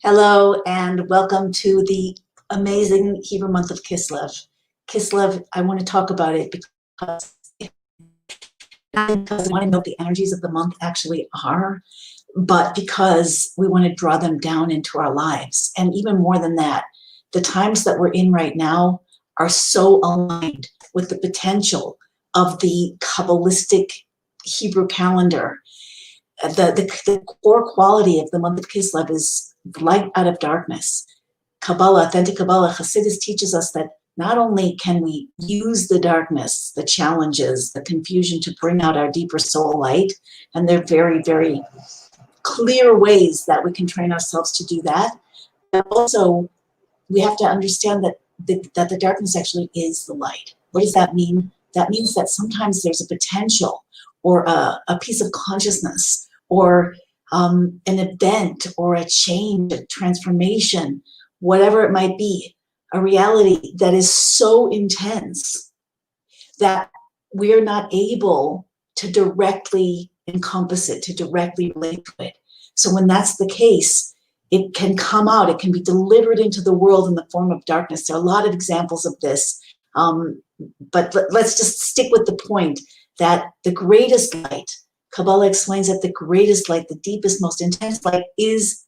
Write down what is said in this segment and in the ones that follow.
Hello and welcome to the amazing Hebrew month of Kislev. Kislev, I want to talk about it because I want to know what the energies of the month actually are, but because we want to draw them down into our lives. And even more than that, the times that we're in right now are so aligned with the potential of the Kabbalistic Hebrew calendar. The core quality of the month of Kislev is light out of darkness. Kabbalah, authentic Kabbalah, Hasidus teaches us that not only can we use the darkness, the challenges, the confusion to bring out our deeper soul light, and there are very, very clear ways that we can train ourselves to do that, but also we have to understand that the darkness actually is the light. What does that mean? That means that sometimes there's a potential or a piece of consciousness or an event or a change, a transformation, whatever it might be, a reality that is so intense that we're not able to directly encompass it, to directly relate to it. So when that's the case, it can come out, it can be delivered into the world in the form of darkness. There are a lot of examples of this, but let's just stick with the point that the greatest light, Kabbalah explains that the greatest light, the deepest, most intense light is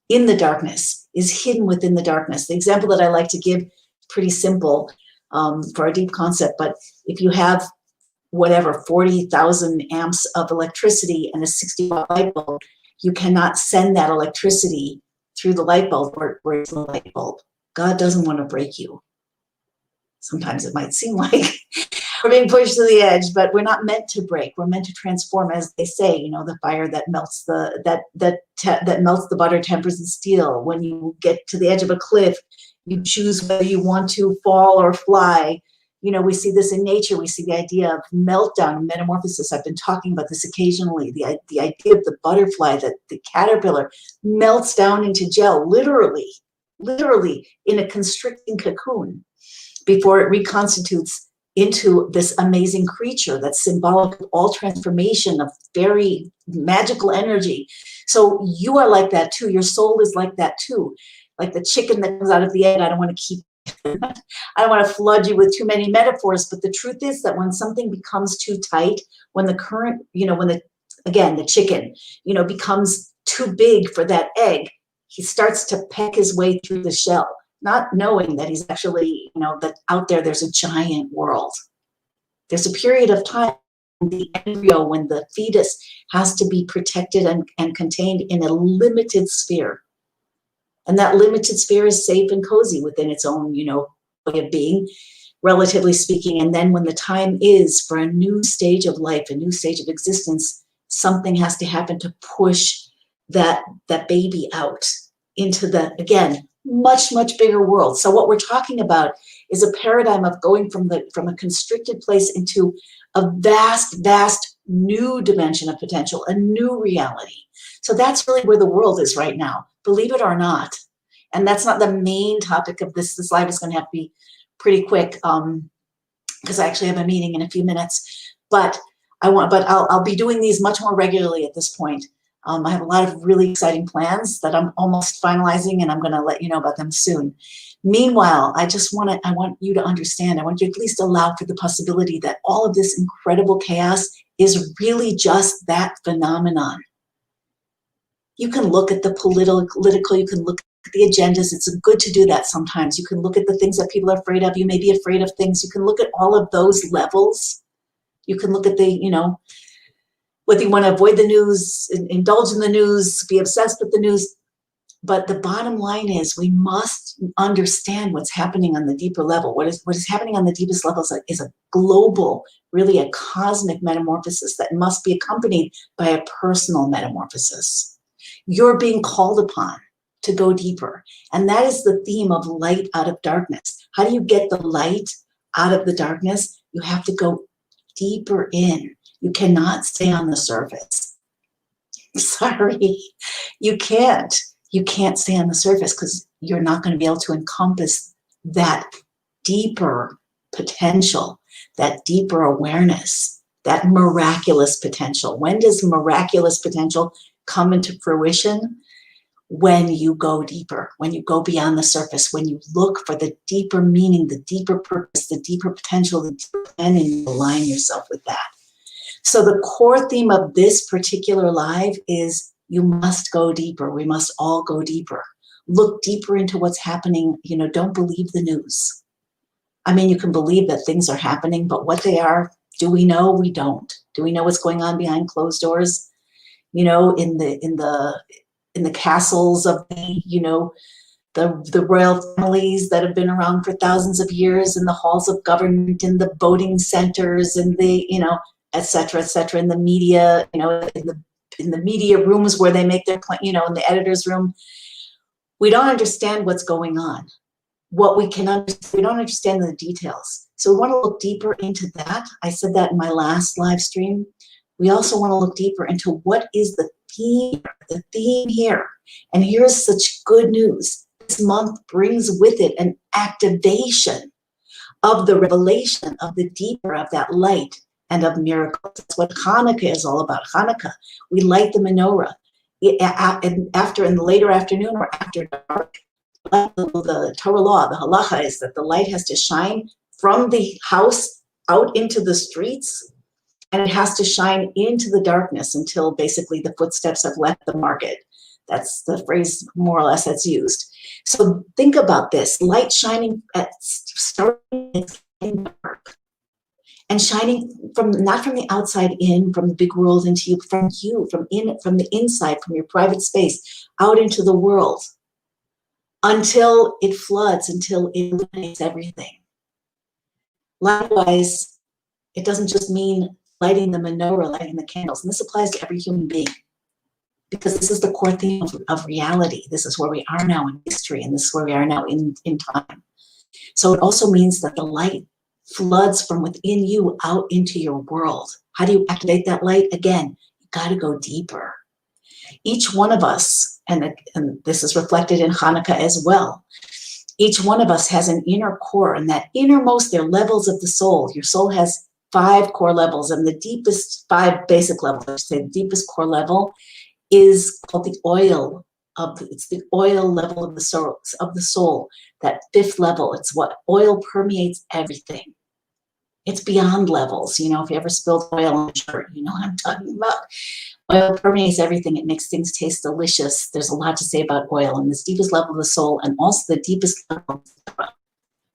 in the darkness, is hidden within the darkness. The example that I like to give, pretty simple for a deep concept, but if you have whatever, 40,000 amps of electricity and a 60-watt light bulb, you cannot send that electricity through the light bulb or break the light bulb. God doesn't want to break you. Sometimes it might seem like we're being pushed to the edge, but we're not meant to break. We're meant to transform, as they say. You know, the fire that melts that melts the butter tempers the steel. When you get to the edge of a cliff, you choose whether you want to fall or fly. You know, we see this in nature. We see the idea of meltdown and metamorphosis. I've been talking about this occasionally. The idea of the butterfly, that the caterpillar melts down into gel, literally in a constricting cocoon before it reconstitutes into this amazing creature that's symbolic of all transformation, of very magical energy. So you are like that too. Your soul is like that too. Like the chicken that comes out of the egg. I don't want to flood you with too many metaphors, but the truth is that when something becomes too tight, when the current, when the chicken, becomes too big for that egg, he starts to peck his way through the shell, not knowing that he's actually, that out there there's a giant world. There's a period of time in the embryo when the fetus has to be protected and contained in a limited sphere. And that limited sphere is safe and cozy within its own, way of being, relatively speaking. And then when the time is for a new stage of life, a new stage of existence, something has to happen to push that baby out into the, again, much, much bigger world. So what we're talking about is a paradigm of going from a constricted place into a vast, vast new dimension of potential, a new reality. So that's really where the world is right now, believe it or not. And that's not the main topic of this. This live is going to have to be pretty quick because I actually have a meeting in a few minutes. But I'll be doing these much more regularly at this point. I have a lot of really exciting plans that I'm almost finalizing, and I'm going to let you know about them soon. Meanwhile, I want you to understand, I want you to at least allow for the possibility that all of this incredible chaos is really just that phenomenon. You can look at the political, you can look at the agendas. It's good to do that sometimes. You can look at the things that people are afraid of. You may be afraid of things. You can look at all of those levels. You can look at the, whether you want to avoid the news, indulge in the news, be obsessed with the news. But the bottom line is we must understand what's happening on the deeper level. What is happening on the deepest level is a global, really a cosmic metamorphosis that must be accompanied by a personal metamorphosis. You're being called upon to go deeper. And that is the theme of light out of darkness. How do you get the light out of the darkness? You have to go deeper in. You cannot stay on the surface. Sorry, you can't. You can't stay on the surface because you're not going to be able to encompass that deeper potential, that deeper awareness, that miraculous potential. When does miraculous potential come into fruition? when you go deeper, when you go beyond the surface, when you look for the deeper meaning, the deeper purpose, the deeper potential, the deeper plan, and you align yourself with that. So the core theme of this particular live is you must go deeper. We must all go deeper. Look deeper into what's happening. You know, don't believe the news. I mean, you can believe that things are happening, but what they are, do we know? We don't. Do we know what's going on behind closed doors? You know, in the castles of the, you know, the royal families that have been around for thousands of years, in the halls of government, in the voting centers, in the, you know, et cetera, in the media, you know, in the media rooms where they make their, you know, in the editor's room. We don't understand what's going on. What we can understand, we don't understand the details. So we want to look deeper into that. I said that in my last live stream. We also want to look deeper into what is the theme here. And here's such good news. This month brings with it an activation of the revelation of the deeper of that light and of miracles. That's what Hanukkah is all about. Hanukkah, we light the menorah. After, in the later afternoon or after dark, the Torah law, the halacha is that the light has to shine from the house out into the streets, and it has to shine into the darkness until basically the footsteps have left the market. That's the phrase more or less that's used. So think about this, light shining at starting in dark and shining from, not from the outside in, from the big world into you, from the inside, from your private space out into the world, until it floods, until it illuminates everything. Likewise, it doesn't just mean lighting the menorah, lighting the candles, and this applies to every human being, because this is the core theme of reality. This is where we are now in history, and this is where we are now in time. So it also means that the light floods from within you out into your world. How do you activate that light? Again, you got to go deeper. Each one of us, and this is reflected in Hanukkah as well, each one of us has an inner core, and that innermost, they're levels of the soul. Your soul has 5 core levels, and the deepest 5 basic levels, I should say, the deepest core level is called the oil of, it's the oil level of the soul, that 5th level. It's what oil permeates everything. It's beyond levels. You know, if you ever spilled oil on a shirt, you know what I'm talking about. Oil permeates everything. It makes things taste delicious. There's a lot to say about oil, and this deepest level of the soul, and also the deepest level of the Torah,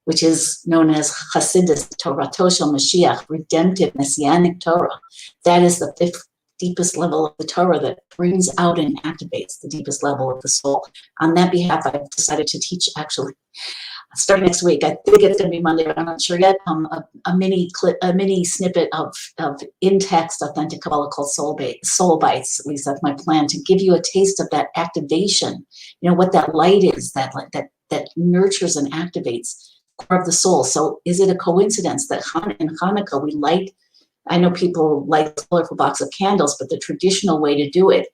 which is known as Hasidus, Torah Shel Mashiach, redemptive messianic Torah. That is the 5th deepest level of the Torah that brings out and activates the deepest level of the soul. On that behalf, I've decided to teach, actually, starting next week. I think it's going to be Monday, but I'm not sure yet. A mini snippet of in-text authentic Kabbalah called Soul Bites. At least that's my plan, to give you a taste of that activation. You know what that light is, that nurtures and activates the core of the soul. So, is it a coincidence that in Hanukkah we light? I know people like a colorful box of candles, but the traditional way to do it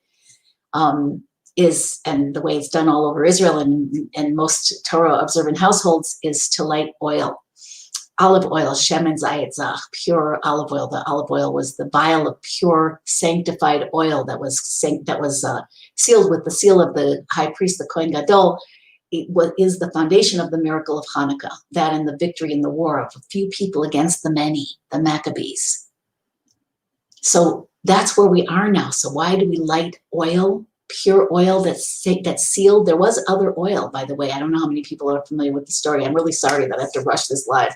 is, and the way it's done all over Israel and most Torah observant households, is to light oil. Olive oil, shemen zayit zach, pure olive oil. The olive oil was the vial of pure, sanctified oil that was sealed with the seal of the high priest, the Kohen Gadol. It is the foundation of the miracle of Hanukkah, that and the victory in the war of a few people against the many, the Maccabees. So that's where we are now. So why do we light oil? Pure oil that's sealed. There was other oil, by the way. I don't know how many people are familiar with the story. I'm really sorry that I have to rush this live.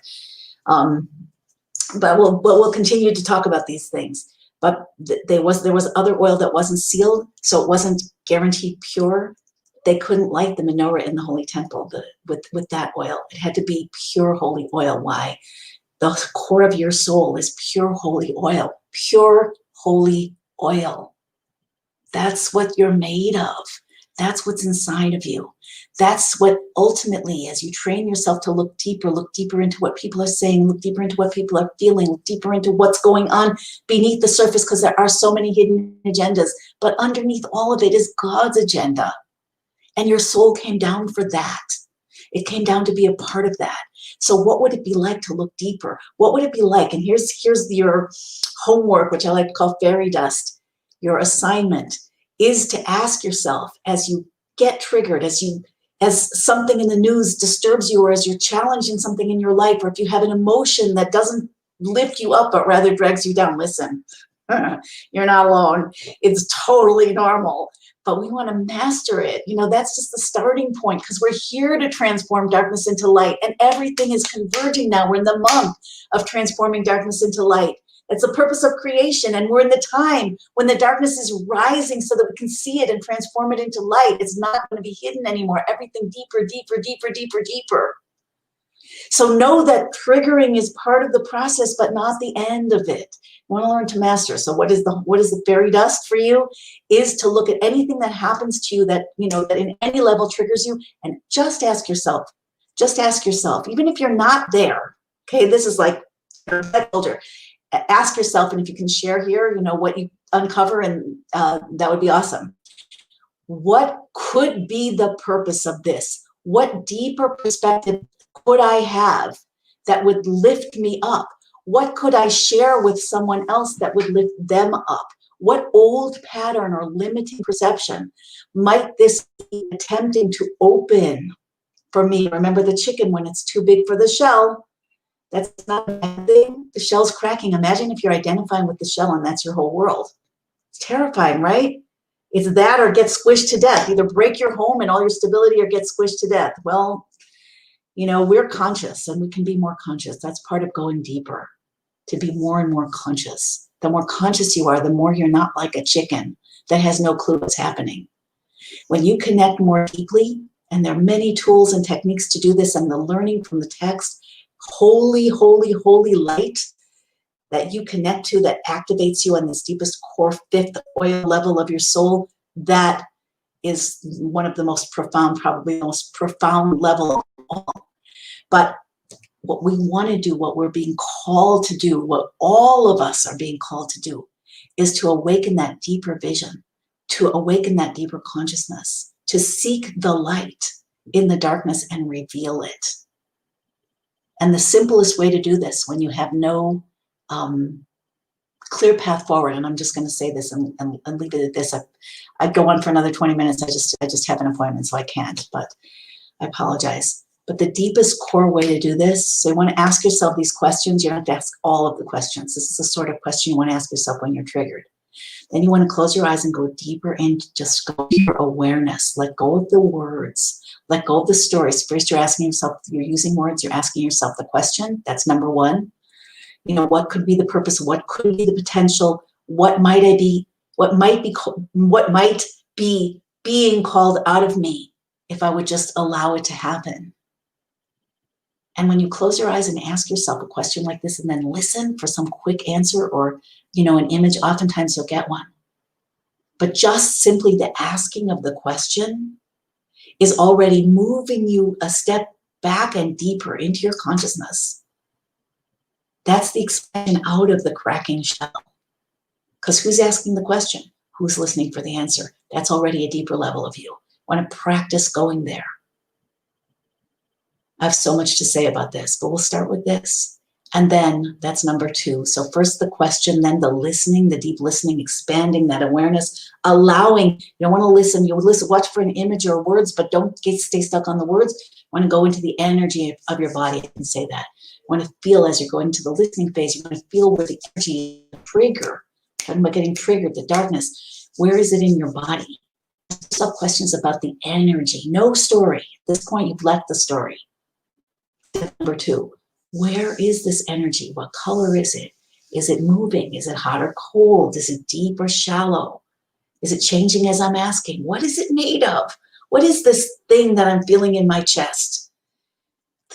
But we'll continue to talk about these things. But there was other oil that wasn't sealed, so it wasn't guaranteed pure. They couldn't light the menorah in the Holy Temple with that oil. It had to be pure holy oil. Why? The core of your soul is pure holy oil. Pure holy oil. That's what you're made of. That's what's inside of you. That's what ultimately, as you train yourself to look deeper into what people are saying, look deeper into what people are feeling, look deeper into what's going on beneath the surface, because there are so many hidden agendas. But underneath all of it is God's agenda. And your soul came down for that. It came down to be a part of that. So what would it be like to look deeper? What would it be like? And here's your homework, which I like to call fairy dust. Your assignment is to ask yourself, as you get triggered, as something in the news disturbs you, or as you're challenged in something in your life, or if you have an emotion that doesn't lift you up but rather drags you down, listen, you're not alone. It's totally normal. But we want to master it. You know, that's just the starting point, because we're here to transform darkness into light, and everything is converging now. We're in the month of transforming darkness into light. It's the purpose of creation, and we're in the time when the darkness is rising so that we can see it and transform it into light. It's not going to be hidden anymore. Everything deeper, deeper, deeper, deeper, deeper. So know that triggering is part of the process, but not the end of it. You want to learn to master. So what is the fairy dust for you? Is to look at anything that happens to you that, that in any level triggers you, and just ask yourself, even if you're not there, okay, this is like that builder. Ask yourself, and if you can share here, what you uncover, and that would be awesome. What could be the purpose of this? What deeper perspective could I have that would lift me up? What could I share with someone else that would lift them up? What old pattern or limiting perception might this be attempting to open for me? Remember the chicken, when it's too big for the shell, that's not a bad thing. The shell's cracking. Imagine if you're identifying with the shell and that's your whole world. It's terrifying, right? It's that or get squished to death. Either break your home and all your stability or get squished to death. Well, we're conscious, and we can be more conscious. That's part of going deeper, to be more and more conscious. The more conscious you are, the more you're not like a chicken that has no clue what's happening. When you connect more deeply, and there are many tools and techniques to do this, and the learning from the text, holy, holy, holy light that you connect to, that activates you on this deepest core fifth oil level of your soul, that is one of the most profound, probably the most profound level of all. But what we want to do, what we're being called to do, what all of us are being called to do, is to awaken that deeper vision, to awaken that deeper consciousness, to seek the light in the darkness and reveal it. And the simplest way to do this, when you have no clear path forward, and I'm just going to say this and leave it at this. I'd go on for another 20 minutes. I just have an appointment, so I can't, but I apologize. But the deepest core way to do this, so you want to ask yourself these questions. You don't have to ask all of the questions. This is the sort of question you want to ask yourself when you're triggered. Then you want to close your eyes and go deeper into just go deeper awareness. Let go of the words. Let go of the stories. First, you're asking yourself, you're using words, you're asking yourself the question. That's number one. What could be the purpose? What could be the potential? What might be being called out of me if I would just allow it to happen? And when you close your eyes and ask yourself a question like this, and then listen for some quick answer or, an image, oftentimes you'll get one. But just simply the asking of the question is already moving you a step back and deeper into your consciousness. That's the expansion out of the cracking shell. Because who's asking the question? Who's listening for the answer? That's already a deeper level of you. Want to practice going there. I have so much to say about this, but we'll start with this. And then that's number two. So first the question, then the listening, the deep listening, expanding that awareness, allowing, you don't want to listen, you listen, watch for an image or words, but don't stay stuck on the words. You want to go into the energy of your body. I can say that. You want to feel as you're going to the listening phase, you want to feel where the energy, the trigger, talking about getting triggered, the darkness, where is it in your body? Ask yourself questions about the energy. No story. At this point, you've left the story. Number two, where is this energy? What color is it? Is it moving? Is it hot or cold? Is it deep or shallow? Is it changing as I'm asking? What is it made of? What is this thing that I'm feeling in my chest?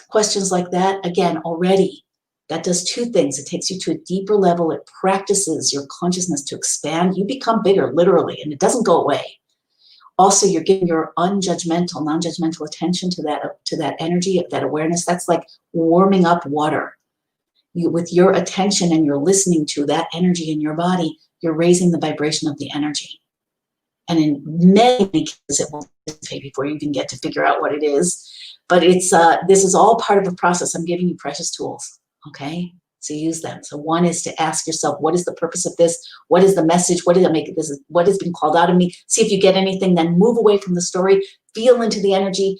Questions like that, again, already, that does two things. It takes you to a deeper level. It practices your consciousness to expand. You become bigger, literally, and it doesn't go away. Also, you're giving your unjudgmental, non-judgmental attention to that energy, that awareness. That's like warming up water. With your attention and you're listening to that energy in your body, you're raising the vibration of the energy. And in many cases, it will dissipate before you even get to figure out what it is. But this is all part of a process. I'm giving you precious tools, okay? So use them. So one is to ask yourself, what is the purpose of this? What is the message? What did I make this? What has been called out of me? See if you get anything, then move away from the story, feel into the energy,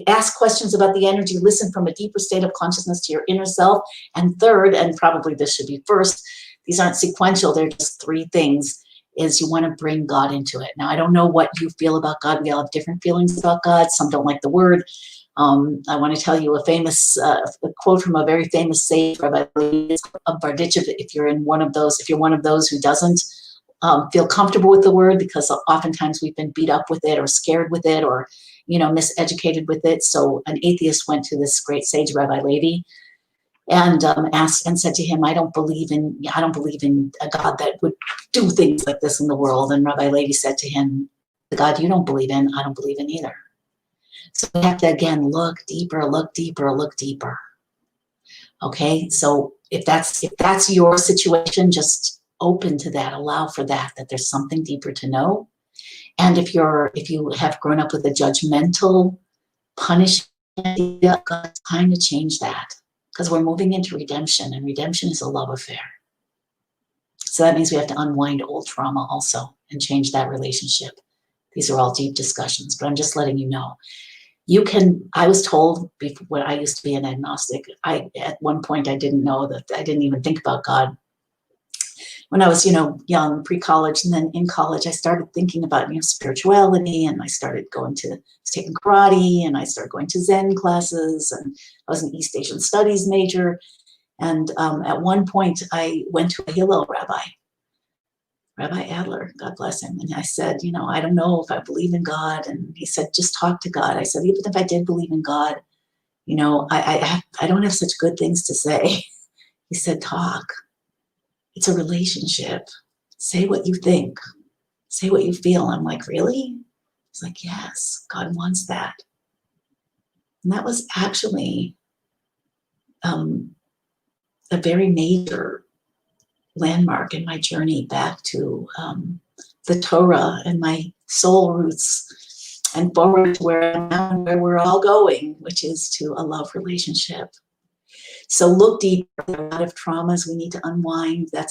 ask questions about the energy, listen from a deeper state of consciousness to your inner self. And third, and probably this should be first, these aren't sequential, they're just three things, is you want to bring God into it. Now, I don't know what you feel about God. We all have different feelings about God. Some don't like the word. I want to tell you a famous a quote from a very famous sage, Rabbi Bardichev. If you're one of those who doesn't feel comfortable with the word, because oftentimes we've been beat up with it or scared with it or, miseducated with it. So an atheist went to this great sage, Rabbi Levi, and asked and said to him, I don't believe in a God that would do things like this in the world. And Rabbi Levi said to him, the God you don't believe in, I don't believe in either. So we have to, again, look deeper, look deeper, look deeper. Okay, so if that's your situation, just open to that, allow for that there's something deeper to know. And if you have grown up with a judgmental, punishment, God's trying to change that, because we're moving into redemption, and redemption is a love affair. So that means we have to unwind old trauma also and change that relationship. These are all deep discussions, but I'm just letting you know. I was told before, when I used to be an agnostic, at one point I didn't know that, I didn't even think about God. When I was, young, pre-college, and then in college, I started thinking about, spirituality, and I started taking karate, and I started going to Zen classes, and I was an East Asian Studies major. And at one point, I went to a Hillel rabbi, Rabbi Adler, God bless him. And I said, I don't know if I believe in God. And he said, just talk to God. I said, even if I did believe in God, I don't have such good things to say. He said, talk. It's a relationship. Say what you think. Say what you feel. I'm like, really? He's like, yes, God wants that. And that was actually a very major landmark in my journey back to the Torah and my soul roots, and forward to where I'm now and where we're all going, which is to a love relationship. So look deeper. There are a lot of traumas we need to unwind. That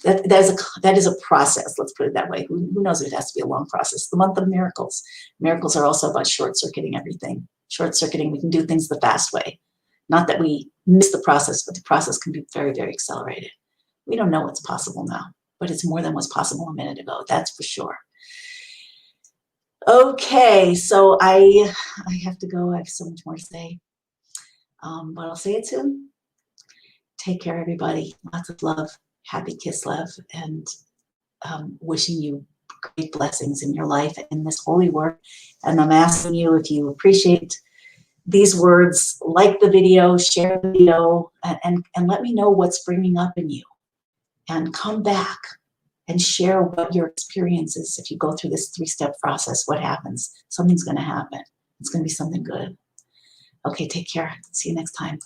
is a process. Let's put it that way. Who knows if it has to be a long process? The month of miracles. Miracles are also about short-circuiting everything. Short-circuiting, we can do things the fast way. Not that we miss the process, but the process can be very, very accelerated. We don't know what's possible now, but it's more than was possible a minute ago. That's for sure. Okay, so I have to go. I have so much more to say. But I'll say it soon. Take care, everybody. Lots of love. Happy Kislev, and wishing you great blessings in your life in this holy work. And I'm asking you, if you appreciate these words, like the video, share the video, and let me know what's springing up in you. And come back and share what your experience is. If you go through this 3-step process, what happens? Something's going to happen. It's going to be something good. Okay, take care. See you next time.